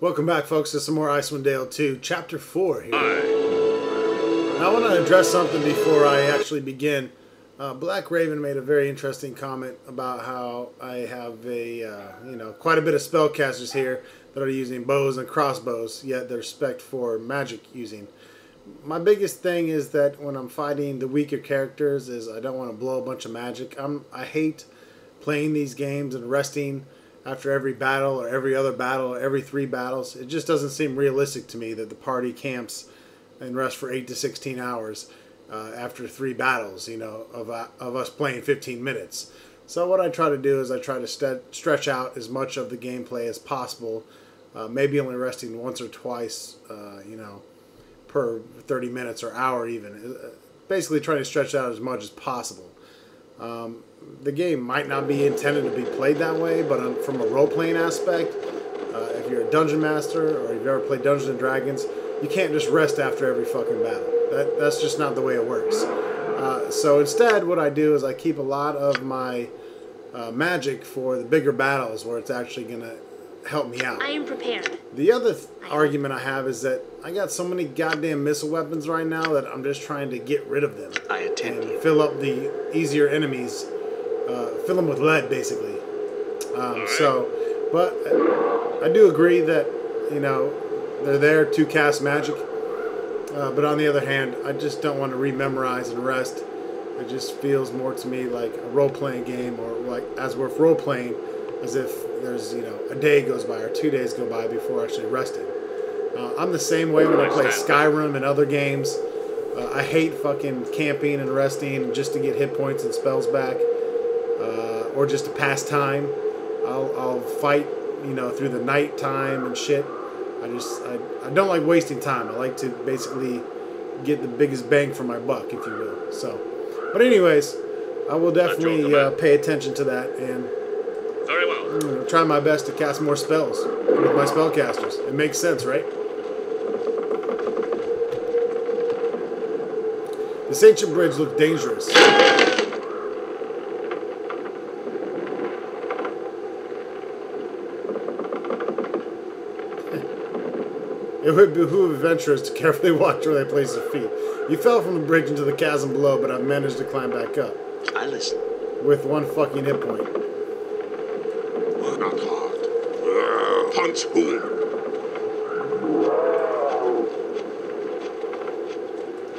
Welcome back, folks, to some more Icewind Dale 2, Chapter 4 here. Now, I want to address something before I actually begin. Black Raven made a very interesting comment about how I have quite a bit of spellcasters here that are using bows and crossbows, yet they're spec'd for magic using. My biggest thing is that when I'm fighting the weaker characters is I don't want to blow a bunch of magic. I hate playing these games and resting after every battle or every other battle or every 3 battles. It just doesn't seem realistic to me that the party camps and rests for 8 to 16 hours after 3 battles, of us playing 15 minutes. So what I try to do is I try to stretch out as much of the gameplay as possible, maybe only resting once or twice, per 30 minutes or hour even. Basically trying to stretch out as much as possible. The game might not be intended to be played that way, but from a role-playing aspect, if you're a dungeon master or you've ever played Dungeons & Dragons, you can't just rest after every fucking battle. That's just not the way it works. So instead, what I do is I keep a lot of my magic for the bigger battles where it's actually going to help me out. I am prepared. The other argument I have is that I got so many goddamn missile weapons right now that I'm just trying to get rid of them. I attend and fill up the easier enemies, fill them with lead, basically. But I do agree that, they're there to cast magic. But on the other hand, I just don't want to rememorize and rest. It just feels more to me like a role-playing game, or like as we're role-playing, as if there's, a day goes by or 2 days go by before actually resting. I'm the same way when I play Skyrim and other games. I hate fucking camping and resting just to get hit points and spells back, or just to pass time. I'll fight, through the night time and shit. I don't like wasting time. I like to basically get the biggest bang for my buck, if you will. So, but anyways, I will definitely pay attention to that and very well. Try my best to cast more spells with my spellcasters. It makes sense, right? This ancient bridge looked dangerous. It would behoove adventurers to carefully watch where they place their feet. You fell from the bridge into the chasm below, but I've managed to climb back up. I listen. With 1 fucking hit point. Not hard. Punch who?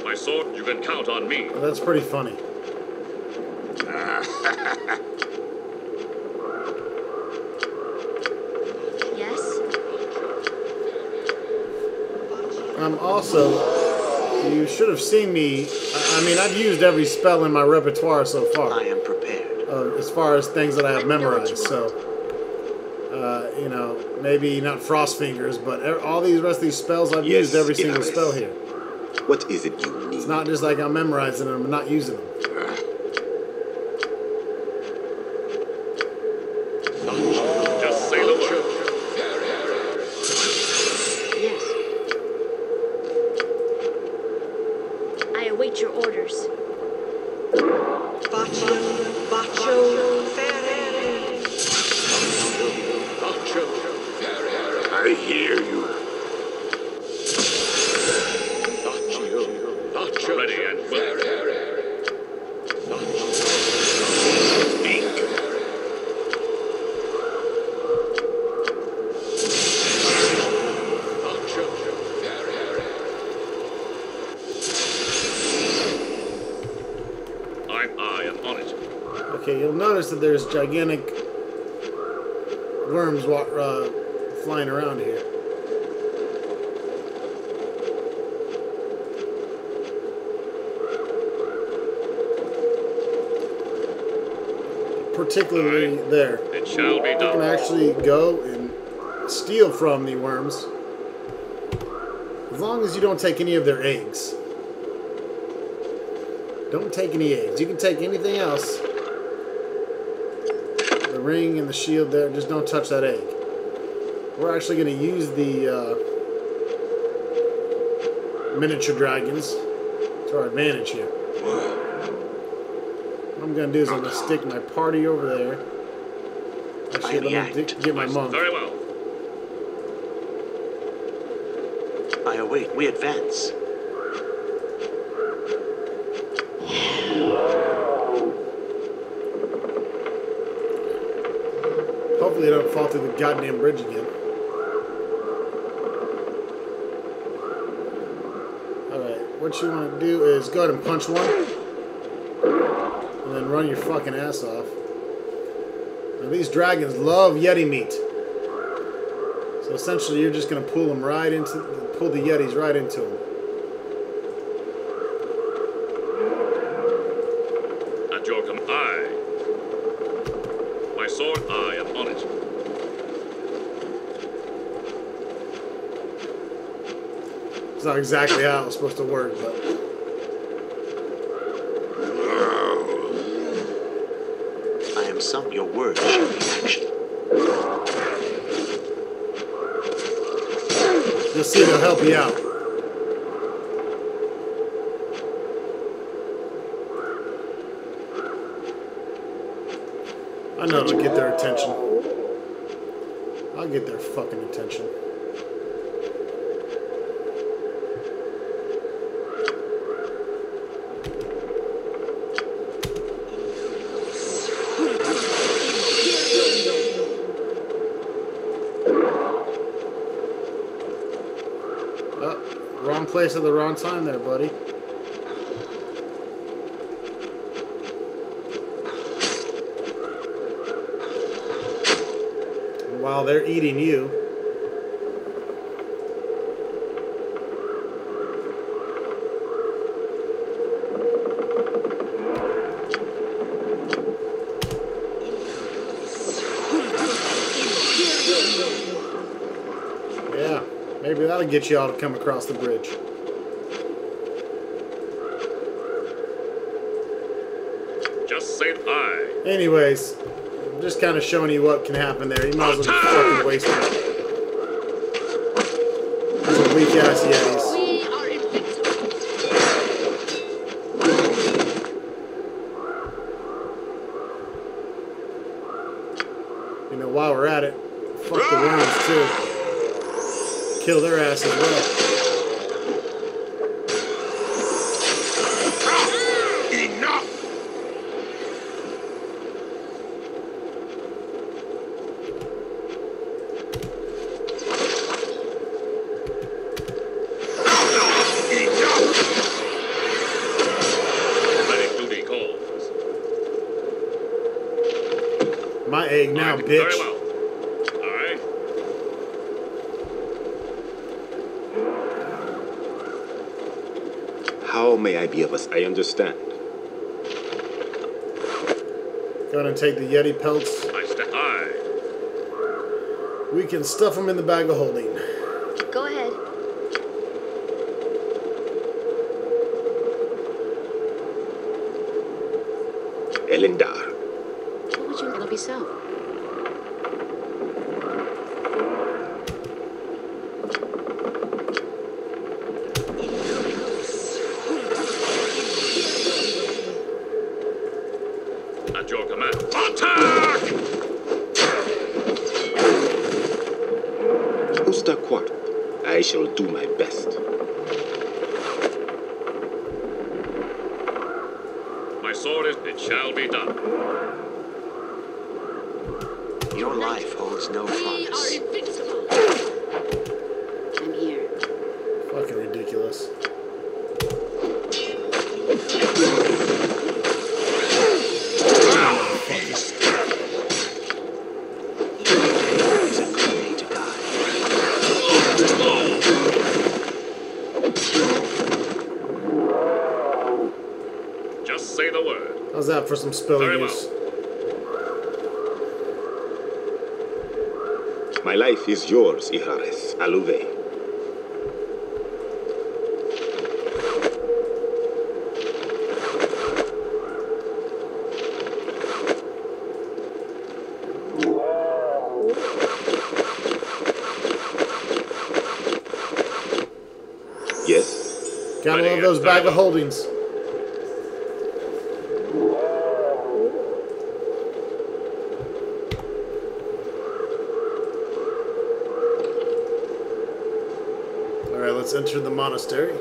My sword, you can count on me. Well, that's pretty funny. Also, you should have seen me. I mean, I've used every spell in my repertoire so far. I am prepared. As far as things that I have memorized. So, maybe not Frost Fingers, but all these rest of these spells, I've used every single spell here. What is it you need? It's not just like I'm memorizing them and not using them. Just say the word. Await your orders. I hear you. Ready and willing. I am on it. Okay, you'll notice that there's gigantic worms flying around here. Particularly there. It shall be You done. can actually go and steal from the worms as long as you don't take any of their eggs. Don't take any eggs. You can take anything else. The ring and the shield there, just don't touch that egg. We're actually going to use the miniature dragons to our advantage here. What I'm going to do is I'm going to stick my party over there. Actually, let me get my monk. Very well. I await. We advance. Hopefully they don't fall through the goddamn bridge again. Alright, what you want to do is go ahead and punch one. And then run your fucking ass off. Now these dragons love Yeti meat. So essentially you're just going to pull the Yetis right into them. At your command, I. My sword, I am on it. It's not exactly how it was supposed to work, but... I am some. Your words shall be action. You'll see they'll help you out. I know it'll get their attention. I'll get their fucking attention. Oh, wrong place at the wrong time there, buddy. While they're eating you. Yeah, maybe that'll get you all to come across the bridge. Just say I. Anyways, I'm just kind of showing you what can happen there. You might as well just fucking waste it. Those are weak ass Yetis. We are invincible. You know, while we're at it, fuck the worms too. Kill their ass as well. Enough! Letting duty calls. My egg now, Very bitch. well. Aye. How may I be of us? I understand. Go ahead and take the Yeti pelts. I stand. I. We can stuff them in the bag of holding. Go ahead. Elendar. What would you let be so? At your command. Attack! Usta Quart. I shall do my best. My sword is. It shall be done. Your life holds no We are promise. invincible. I'm here. Fucking ridiculous. It's a good day to die. Just say the word. How's that for some spell Very use? My life is yours, Ihares, Aluve. Yes? Gotta Ready love those and bag of go. holdings. Alright, Alright, let's enter the monastery.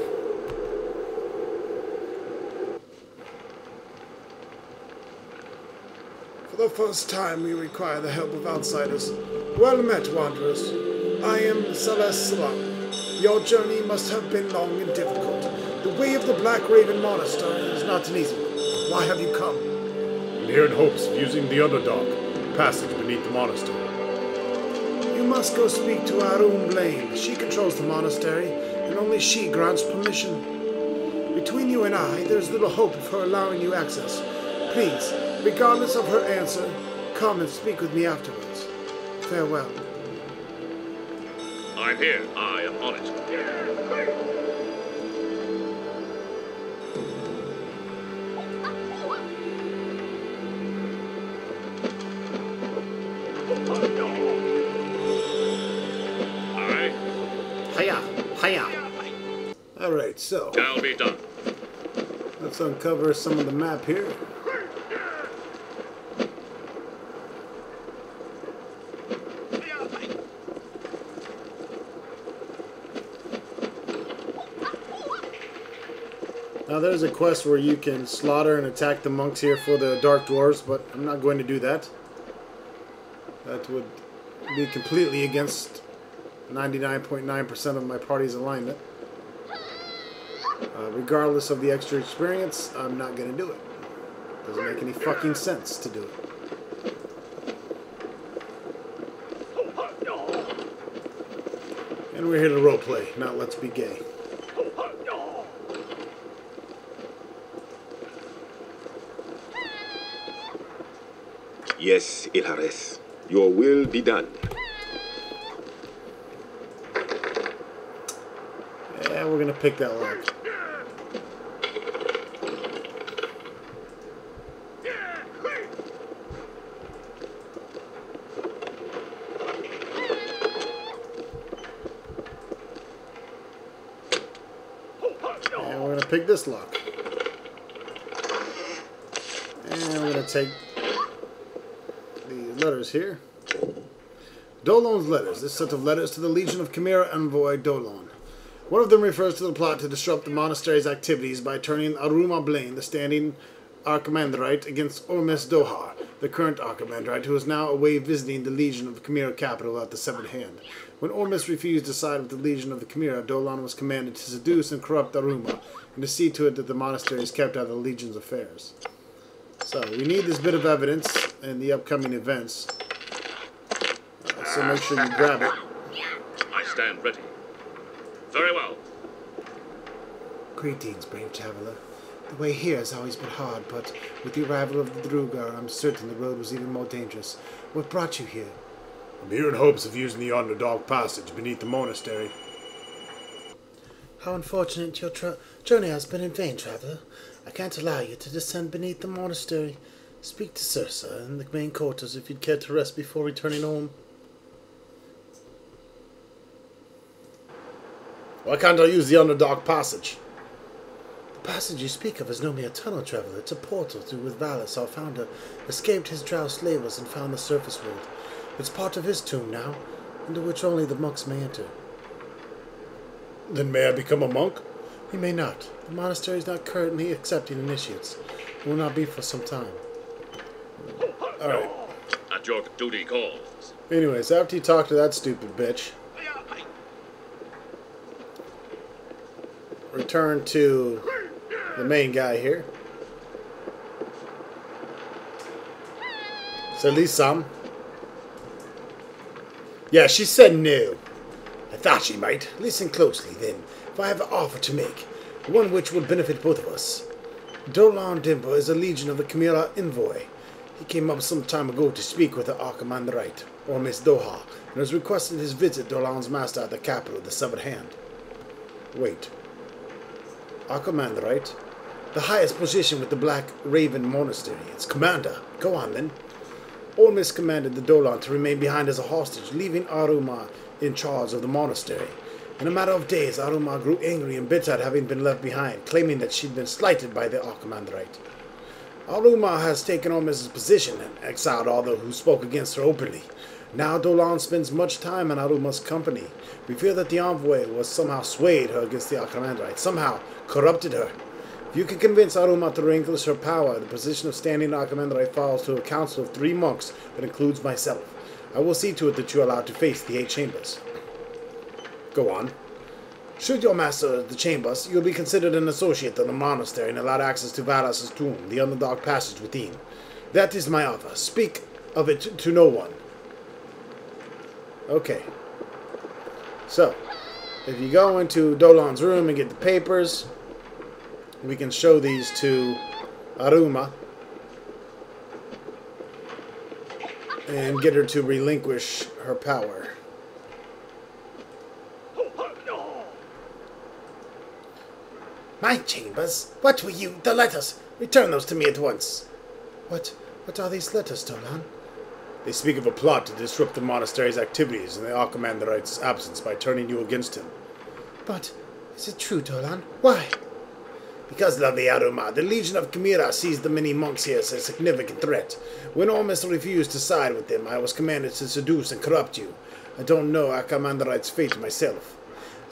For the first time, we require the help of outsiders. Well met, wanderers. I am Celeste Salam. Your journey must have been long and difficult. The way of the Black Raven Monastery is not an easy one. Why have you come? I'm here in hopes of using the underdog passage beneath the monastery. You must go speak to Arun Blaine. She controls the monastery, and only she grants permission. Between you and I, there's little hope of her allowing you access. Please, regardless of her answer, come and speak with me afterwards. Farewell. I'm here. I am on it. Hiya! Hiya! Alright, so Shall be done. let's uncover some of the map here. Now there's a quest where you can slaughter and attack the monks here for the Dark Dwarves, but I'm not going to do that. That would be completely against 99.9% of my party's alignment. Regardless of the extra experience, I'm not going to do it. Doesn't make any fucking sense to do it. And we're here to roleplay, not let's be gay. Yes, Ilhares. Your will be done. Yeah, we're gonna pick that lock. And we're gonna pick this lock. And we're gonna take the letters here. Dolon's letters. This set of letters to the Legion of Chimera envoy Dolon. One of them refers to the plot to disrupt the monastery's activities by turning Aruma Blaine, the standing Archimandrite, against Ormis Dohar, the current Archimandrite, who is now away visiting the Legion of the Chimera capital at the Severed Hand. When Ormis refused to side with the Legion of the Chimera, Dolon was commanded to seduce and corrupt Aruma, and to see to it that the monastery is kept out of the Legion's affairs. So, we need this bit of evidence in the upcoming events. So make sure you grab it. I stand ready. Very well. Greetings, brave traveler. The way here has always been hard, but with the arrival of the Drugar, I'm certain the road was even more dangerous. What brought you here? I'm here in hopes of using the underdog passage beneath the monastery. How unfortunate your journey has been in vain, traveler. I can't allow you to descend beneath the monastery. Speak to Cirsa in the main quarters if you'd care to rest before returning home. Why can't I use the underdog passage? The passage you speak of is no mere tunnel, traveler. It's a portal through which Valis, our founder, escaped his drow slavers and found the surface world. It's part of his tomb now, into which only the monks may enter. Then may I become a monk? You may not. The monastery is not currently accepting initiates. It will not be for some time. Alright. At your duty calls. Anyways, after you talk to that stupid bitch, return to the main guy here. So Lisam. Yeah, she said no. I thought she might. Listen closely, then, for I have an offer to make, one which will benefit both of us. Dolan Dimba is a Legion of the Chimera envoy. He came up some time ago to speak with the Archimandrite, or Miss Doha, and has requested his visit Dolan's master at the capital of the Severed Hand. Wait. Archimandrite? The highest position with the Black Raven Monastery. Its commander. Go on, then. Ormis commanded the Dolan to remain behind as a hostage, leaving Aruma in charge of the monastery. In a matter of days, Aruma grew angry and bitter at having been left behind, claiming that she'd been slighted by the Archimandrite. Aruma has taken Ormis' position and exiled all those who spoke against her openly. Now Dolan spends much time in Aruma's company. We fear that the envoy was somehow swayed her against the Archimandrite, somehow corrupted her. If you can convince Aruma to relinquish her power, the position of standing Archimandrite falls to a council of 3 monks that includes myself. I will see to it that you are allowed to face the 8 chambers. Go on. Should your master the chambers, you'll be considered an associate of the monastery and allowed access to Vadas' tomb, the underdark passage within. That is my offer. Speak of it to no one. Okay. So, if you go into Dolan's room and get the papers, we can show these to Aruma and get her to relinquish her power. My chambers? What were you? The letters! Return those to me at once. What are these letters, Dolan? They speak of a plot to disrupt the monastery's activities in the Archimandrite's absence by turning you against him. But is it true, Dolan? Why? Because, lovely Aruma, the Legion of Chimera sees the many monks here as a significant threat. When Ormus refused to side with them, I was commanded to seduce and corrupt you. I don't know Archimandrite's fate myself.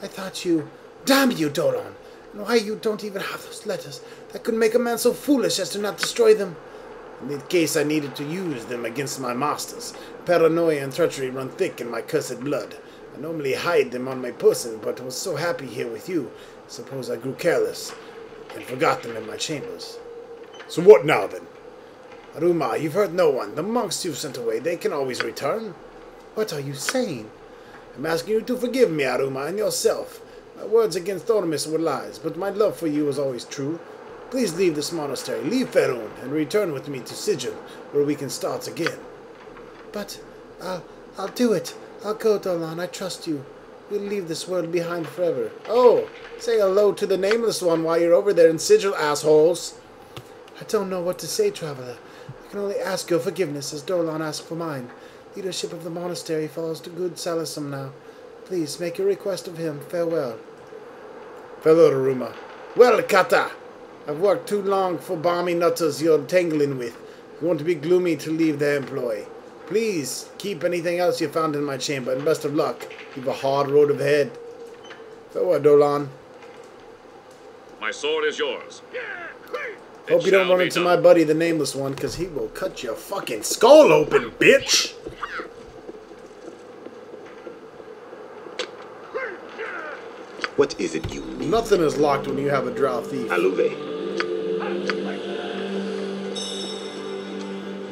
I thought you... Damn you, Dolan! And why you don't even have those letters? That could make a man so foolish as to not destroy them. In that case, I needed to use them against my masters. Paranoia and treachery run thick in my cursed blood. I normally hide them on my person, but was so happy here with you. Suppose I grew careless and forgot them in my chambers. So what now, then? Aruma, you've hurt no one. The monks you've sent away, they can always return. What are you saying? I'm asking you to forgive me, Aruma, and yourself. My words against Ormus were lies, but my love for you was always true. Please leave this monastery, leave Ferun, and return with me to Sigil, where we can start again. But I'll do it. I'll go, Dolan. I trust you. We'll leave this world behind forever. Oh, say hello to the Nameless One while you're over there in Sigil, assholes. I don't know what to say, traveler. I can only ask your forgiveness as Dolan asked for mine. Leadership of the monastery falls to good Salisum now. Please make your request of him. Farewell. Farewell, Aruma. Well, Kata, I've worked too long for balmy nutters you're tangling with. You want to be gloomy to leave their employ. Please keep anything else you found in my chamber, and best of luck. You've a hard road ahead. Farewell, Dolan. My sword is yours. Hope you don't run into my buddy, the Nameless One, because he will cut your fucking skull open, bitch! What is it you need? Nothing is locked when you have a drow thief. Aluve.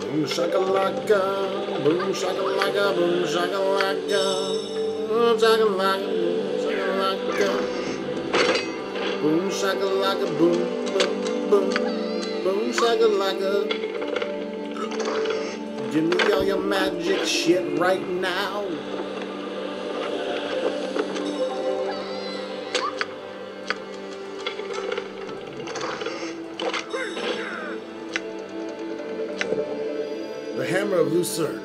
Boom shakalaka, boom shakalaka, boom shakalaka, boom shakalaka, boom shakalaka, boom boom boom, boom shakalaka. Give me all your magic shit right now. The Hammer of Lucerne.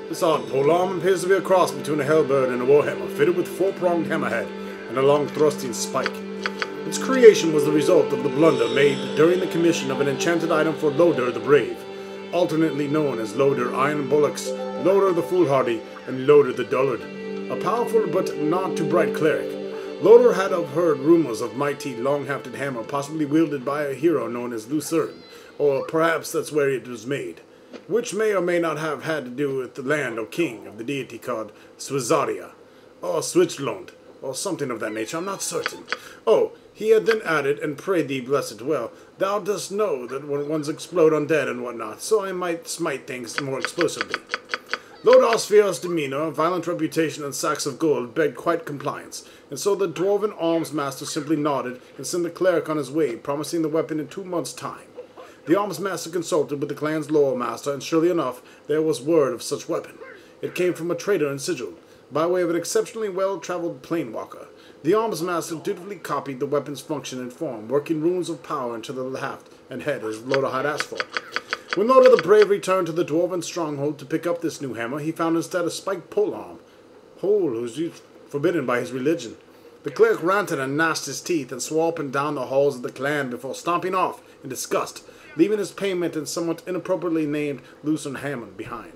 This odd polearm appears to be a cross between a hellbird and a warhammer, fitted with a 4-pronged hammerhead and a long thrusting spike. Its creation was the result of the blunder made during the commission of an enchanted item for Loder the Brave, alternately known as Loder Iron Bullocks, Loder the Foolhardy, and Loder the Dullard, a powerful but not too bright cleric. Loder had heard rumors of mighty long-hafted hammer possibly wielded by a hero known as Lucerne, or perhaps that's where it was made, which may or may not have had to do with the land or king of the deity called Swizaria, or Switzerland, or something of that nature, I'm not certain. Oh, he had then added, and pray thee bless it well, thou dost know that when ones explode undead and whatnot, so I might smite things more explosively. Lodar's fierce demeanor, violent reputation, and sacks of gold begged quite compliance, and so the dwarven arms master simply nodded and sent the cleric on his way, promising the weapon in 2 months' time. The arms master consulted with the clan's lore master, and surely enough, there was word of such weapon. It came from a trader in Sigil, by way of an exceptionally well-traveled planewalker. The arms master dutifully copied the weapon's function and form, working runes of power into the haft and head as Loder had asked for. When Loder the Brave returned to the dwarven stronghold to pick up this new hammer, he found instead a spiked polearm, whose use forbidden by his religion. The cleric ranted and gnashed his teeth and swore up and down the halls of the clan before stomping off in disgust, leaving his payment and somewhat inappropriately named Lucerne Hammond behind.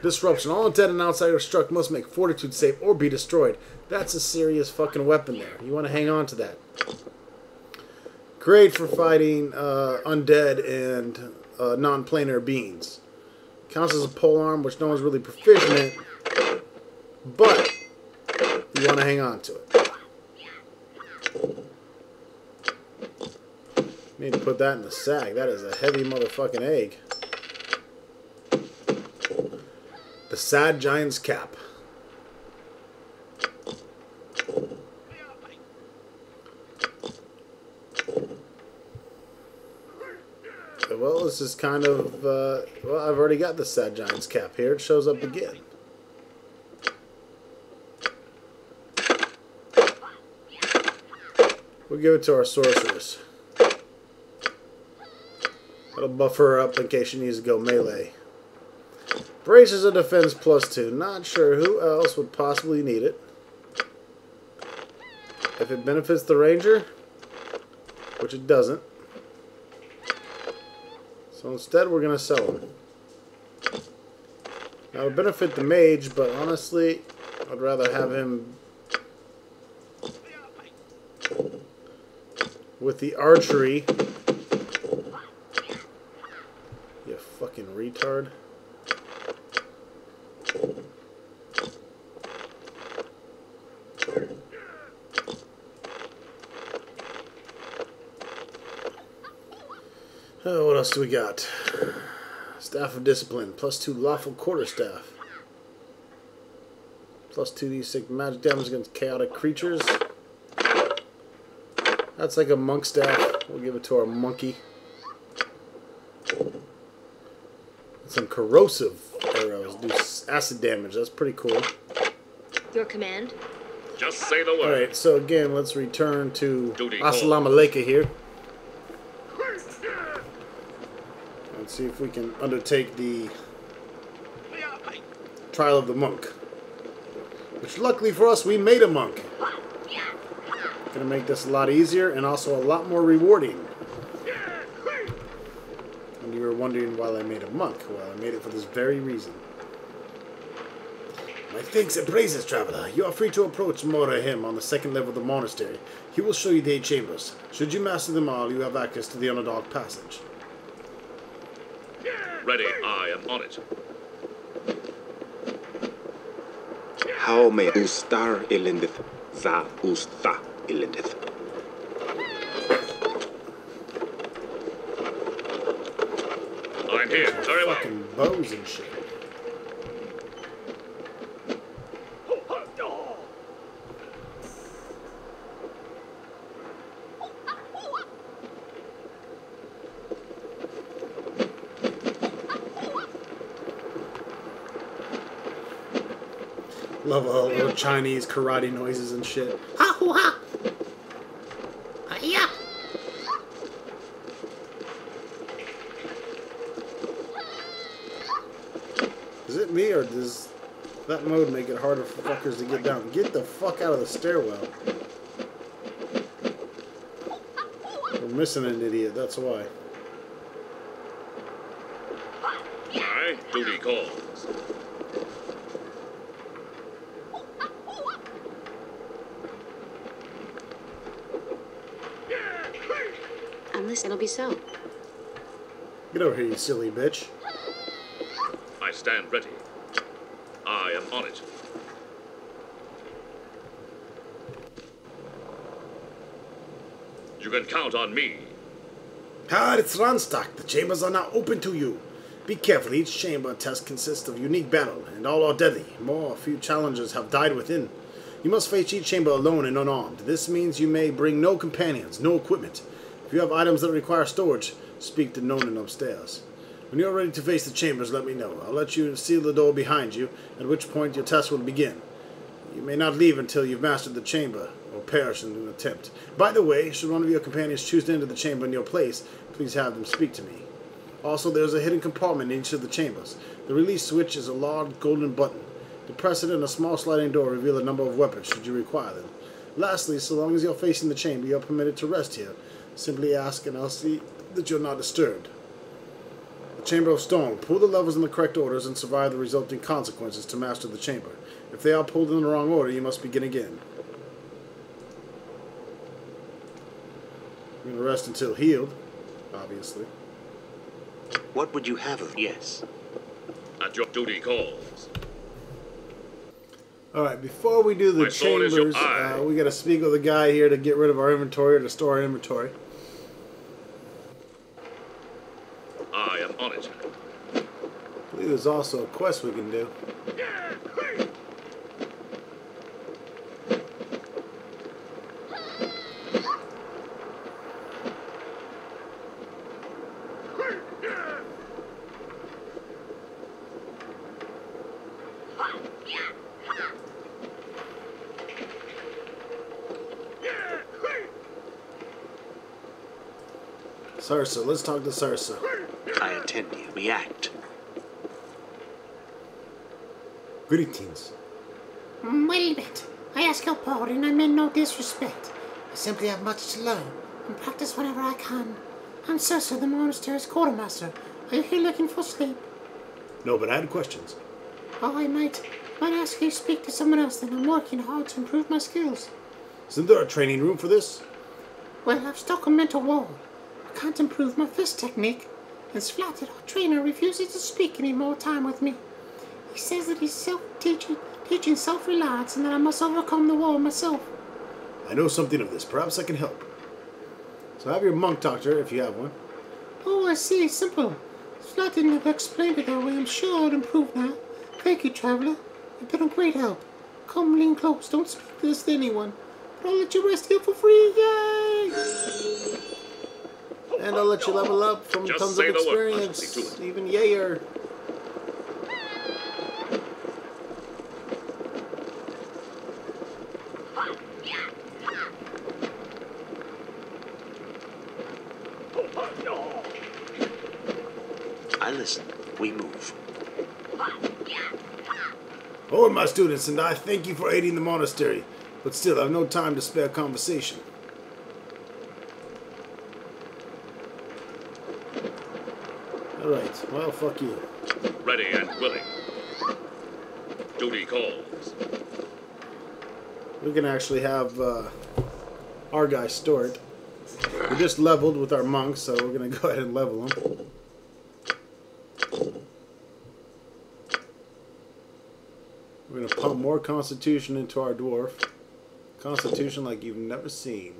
Disruption. All undead and outsiders struck must make fortitude save or be destroyed. That's a serious fucking weapon there. You want to hang on to that. Great for fighting undead and non-planar beings. Counts as a polearm, which no one's really proficient in, but you want to hang on to it. Need to put that in the sack. That is a heavy motherfucking egg. The Sad Giant's Cap. Well, this is kind of, well, I've already got the Sad Giant's Cap here. It shows up again. We'll give it to our sorceress. That'll buff her up in case she needs to go melee. Braces of defense +2. Not sure who else would possibly need it. If it benefits the ranger, which it doesn't. So instead we're going to sell them. Now it'll benefit the mage, but honestly, I'd rather have him with the archery. You fucking retard. Oh, what else do we got? Staff of Discipline, +2 lawful quarterstaff. +2d6 magic damage against chaotic creatures. That's like a monk staff. We'll give it to our monkey. Some corrosive arrows do acid damage. That's pretty cool. Your command? Just say the word. Alright, so again, let's return to Duty Assalamu alaikum here. Let's see if we can undertake the trial of the monk. Which luckily for us, we made a monk. Gonna make this a lot easier and also a lot more rewarding. And you were wondering why I made a monk. Well, I made it for this very reason. My thanks and praises, traveler. You are free to approach Morahim on the 2nd level of the monastery. He will show you the 8 chambers. Should you master them all, you have access to the Underdog Passage. Ready, I am on it. How may Ustar Ilindith Za Usta Ilindith? I'm here. Very well. Fucking bows and shit. Love all little Chinese karate noises and shit. Ha hoo ha! Hi-ya! Is it me or does that mode make it harder for fuckers to get down? Get the fuck out of the stairwell. We're missing an idiot, that's why. My duty calls. Unless it'll be so. Get over here, you silly bitch. I stand ready. I am on it. You can count on me. It's Ranstock. The chambers are now open to you. Be careful. Each chamber test consists of unique battle, and all are deadly. More, few challengers have died within. You must face each chamber alone and unarmed. This means you may bring no companions, no equipment. If you have items that require storage, speak to Nonan upstairs. When you are ready to face the chambers, let me know. I'll let you seal the door behind you, at which point your test will begin. You may not leave until you've mastered the chamber, or perish in an attempt. By the way, should one of your companions choose to enter the chamber in your place, please have them speak to me. Also, there is a hidden compartment in each of the chambers. The release switch is a large golden button. To press it and a small sliding door reveal a number of weapons should you require them. Lastly, so long as you're facing the chamber, you're permitted to rest here. Simply ask and I'll see that you're not disturbed. The Chamber of Stone. Pull the levers in the correct orders and survive the resulting consequences to master the chamber. If they are pulled in the wrong order, you must begin again. We're going to rest until healed, obviously. What would you have of yes? At your duty calls. Alright, before we do the My sword is your chambers, eye. we got to speak with the guy here to get rid of our inventory or to store our inventory. I am on it. I believe there's also a quest we can do. Sarsa, let's talk to Sarsa. I attend you. React. Greetings. Wait a minute. I ask your pardon. I meant no disrespect. I simply have much to learn and practice whenever I can. I'm Circe, the monastery's quartermaster. Are you here looking for sleep? No, but I had questions. Oh, I might ask you to speak to someone else. Then I'm working hard to improve my skills. Isn't there a training room for this? Well, I've stuck a mental wall. I can't improve my fist technique. And Splatted, our trainer, refuses to speak any more time with me. He says that he's teaching self-reliance and that I must overcome the wall myself. I know something of this. Perhaps I can help. So have your monk doctor, if you have one. Oh, I see. Simple. Splatted never explained it that way. I'm sure I'd improve now. Thank you, traveler. You've been a great help. Come lean close. Don't speak this to anyone. But I'll let you rest here for free. Yay! And I'll let you level up from Just tons of say the word. I shall experience. see to it. Even yayer. I listen. We move. Oh, my students, and I thank you for aiding the monastery. But still, I have no time to spare conversation. Alright, well, fuck you. Ready and willing. Duty calls. We can actually have our guy store it. We just leveled with our monks, so we're going to go ahead and level them. We're going to pump more constitution into our dwarf. Constitution like you've never seen.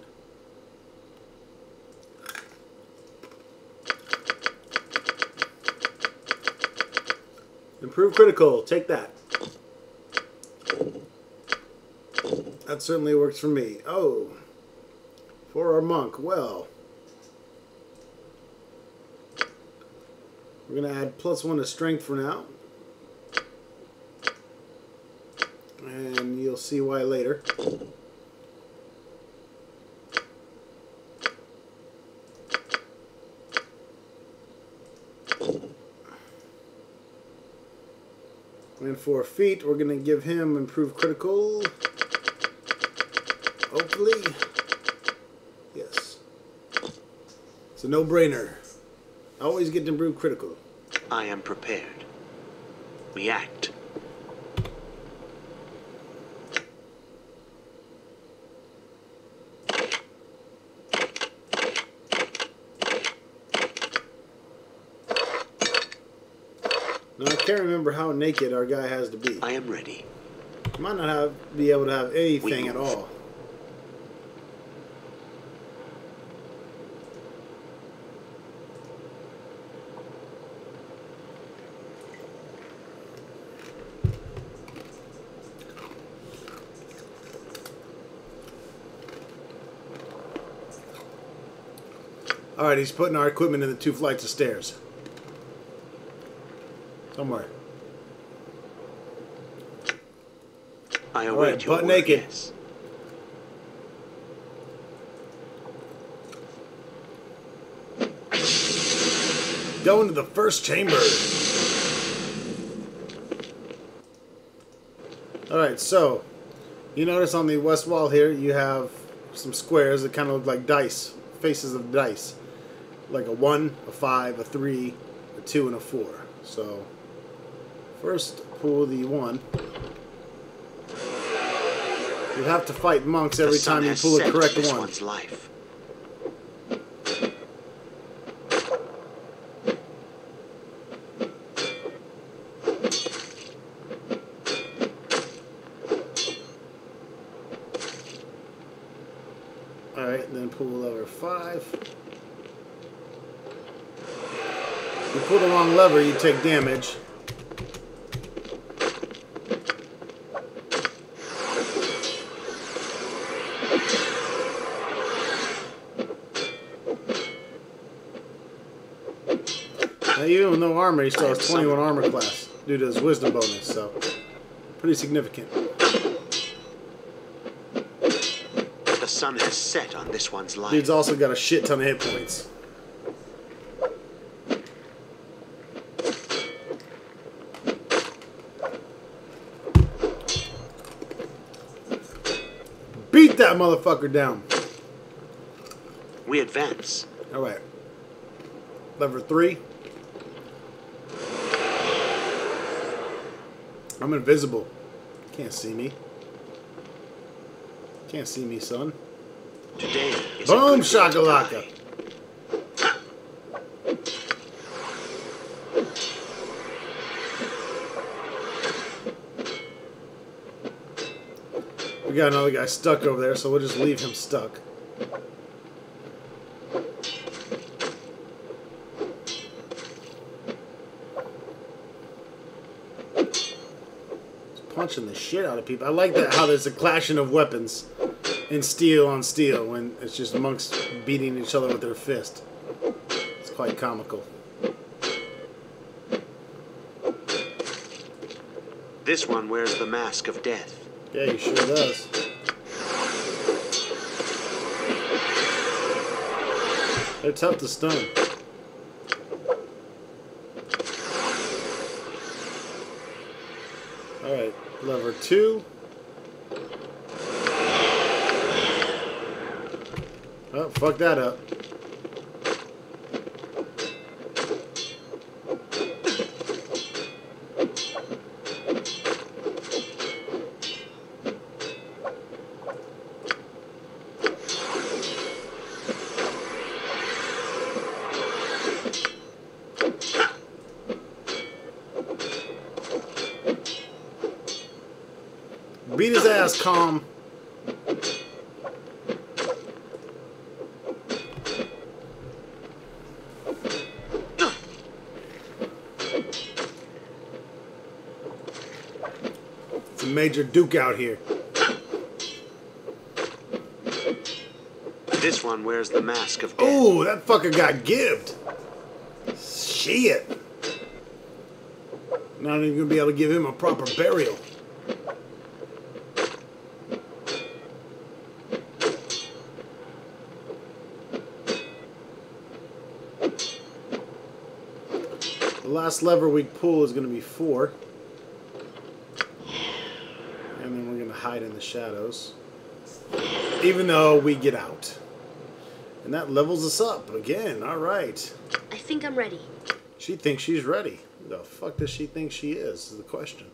Improve critical. Take that. That certainly works for me. Oh. For our monk. Well. We're going to add +1 to strength for now. And you'll see why later. And for feet, we're going to give him improved critical. Hopefully. Yes. It's a no-brainer. Always get improved critical. I am prepared. React. Now, I can't remember how naked our guy has to be. I am ready. He might not be able to have anything at all. Alright, he's putting our equipment in the 2 flights of stairs. Somewhere. I await Alright, your butt word, naked. yes. Go into the first chamber. Alright, so you notice on the west wall here you have some squares that kind of look like dice, faces of dice. Like a 1, a 5, a 3, a 2, and a 4. So first pull the 1. You have to fight monks every time you pull a correct one. One's life. Alright, then pull lever 5. If you pull the wrong lever, you take damage. Now, even with no armor, he still has 21 armor class due to his wisdom bonus, so pretty significant. The sun has set on this one's life. Dude's also got a shit ton of hit points. Beat that motherfucker down. We advance. Alright. Lever 3. I'm invisible. Can't see me. Can't see me, son. Today is Boom shakalaka. We got another guy stuck over there, so we'll just leave him stuck. Punching the shit out of people. I like that how there's a clashing of weapons in steel on steel when it's just monks beating each other with their fist. It's quite comical. This one wears the mask of death. Yeah, he sure does. They're tough to stun. Alright, lever 2. Oh, fuck that up. Beat his ass, calm. It's a major duke out here. This one wears the mask of death. Oh, that fucker got gibbed. Shit. Not even gonna be able to give him a proper burial. The last lever we pull is going to be 4. And then we're going to hide in the shadows. Even though we get out. And that levels us up again. Alright. I think I'm ready. She thinks she's ready. Who the fuck does she think she is the question.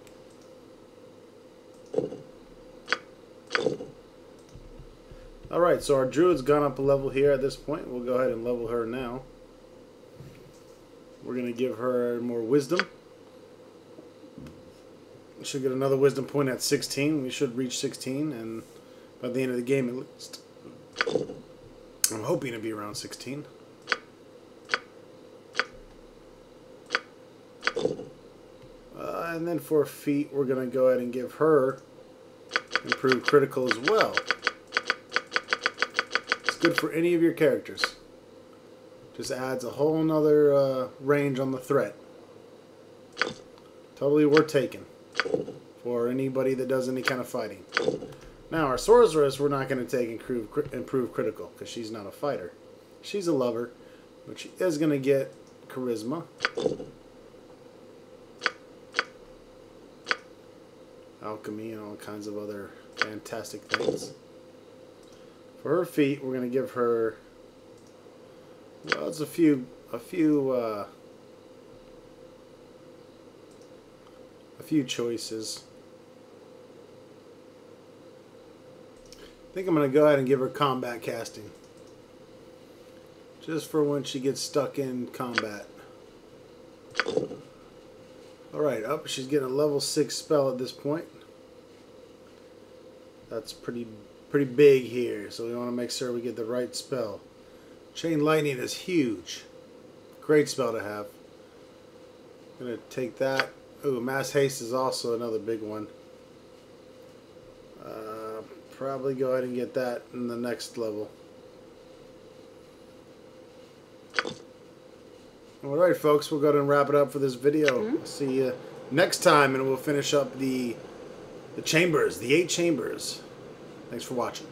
Alright, so our druid's gone up a level here at this point. We'll go ahead and level her now. We're going to give her more wisdom. We should get another wisdom point at 16. We should reach 16, and by the end of the game at least. I'm hoping to be around 16. And then for feat, we're going to go ahead and give her improved critical as well. It's good for any of your characters. Just adds a whole nother range on the threat. Totally worth taking for anybody that does any kind of fighting. Now, our sorceress, we're not going to take improved critical because she's not a fighter. She's a lover, but she is going to get charisma, alchemy, and all kinds of other fantastic things. For her feat, we're going to give her, well, it's a few few choices. I think I'm going to go ahead and give her combat casting. Just for when she gets stuck in combat. Alright, up. She's getting a level 6 spell at this point. That's pretty big here, so we want to make sure we get the right spell. Chain Lightning is huge. Great spell to have. I'm going to take that. Ooh, Mass Haste is also another big one. Probably go ahead and get that in the next level. Alright folks, we'll go ahead and wrap it up for this video. I'll see you next time, and we'll finish up the chambers, the 8 chambers. Thanks for watching.